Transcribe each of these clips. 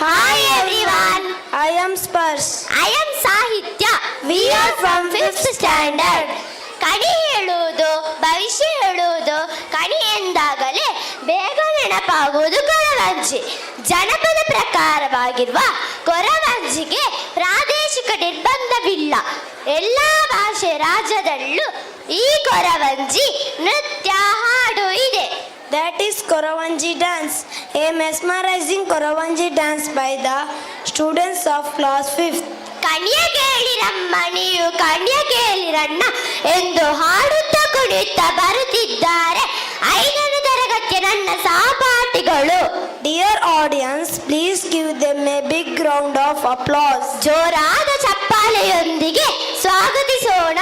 Hi everyone. I am Spurs. I am Sahitya. We are from 5th standard. ಕಣಿ ಹೇಳುವುದು ಭವಿಷ್ಯ ಹೇಳುವುದು ಕಣಿ ಎಂದಾಗಲೇ ಬೇಗ ನೆನಪಾಗುವುದು ಕೊರವಂಜಿ. ಜನಪದ ಪ್ರಕಾರವಾಗಿರುವ ಕೊರವಂಜಿಗೆ ಪ್ರಾದೇಶಿಕ ನಿರ್ಬಂಧವಿಲ್ಲ. ಎಲ್ಲ ಭಾಷೆ ರಾಜ್ಯದಲ್ಲೂ ಈ ಕೊರವಂಜಿ ನೃತ್ಯ ಹಾಡು ಇದೆ. That is Koravanji dance, a mesmerizing Koravanji dance by the students of class 5th. ಕಣ್ಯ ಕೇಳಿರಮ್ಮ ನೀವು ಕಣ್ಯ ಕೇಳಿರಣ್ಣ ಎಂದು ಹಾಡುತ್ತಾ ಕುಣಿಯುತ್ತಾ ಬರುತ್ತಿದ್ದಾರೆ 5ನೇ ತರಗತಿಯ ನನ್ನ ಸಹಪಾಠಿಗಳು. Dear audience, please give them a big round of applause. ಜೋರಾದ ಚಪ್ಪಾಳೆಯೊಂದಿಗೆ ಸ್ವಾಗತಿಸೋಣ.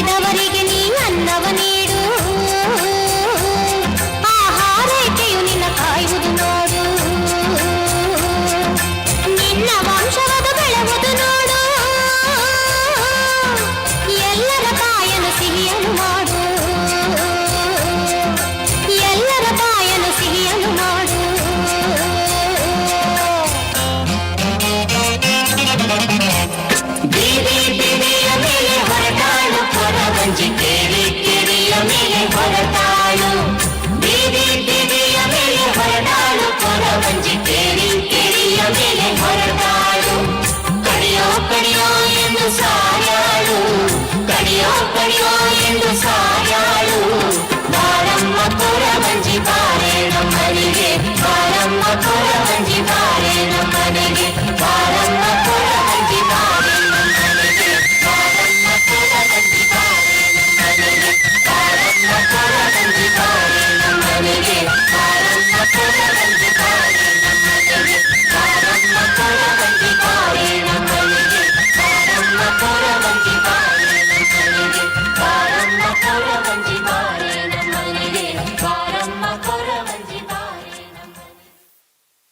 ಬಡವರಿಗೆ ನೀ ಅನ್ನವ ನೀಡು, ಆಹಾರೈಕೆಯು ನಿನ್ನ ಕಾಯುವುದು ನೋಡು, ನಿನ್ನ ವಂಶವದು ಬೆಳೆವುದು ನೋಡು, ಎಲ್ಲರ ಬಾಯನು ಸಿಹಿಯನು ಮಾಡು, ಎಲ್ಲರ ಬಾಯನು ಸಿಹಿಯನು ಮಾಡು. ಬೀದಿ ಬೀದಿಯ ಮೇಲೆ ಹೊರಟಾಳು ಕೊರವಂಜಿ, ಕೇರಿ ಕೇರಿಯ ಮೇಲೆ ಹೊರಟಾಳು. ಬೀದಿ ಬೀದಿಯ ಮೇಲೆ ಹೊರಟಾಳು ಕೊರವಂಜಿ, ಕೇರಿ ಕೇರಿಯ ಮೇಲೆ ಹೊರಟಾಳು. ಕಡಿಯೋ ಕಡಿಯೋ ಎಂದು ಸಾರಾಳು, ಕಡಿಯೋ ಕಡಿಯೋ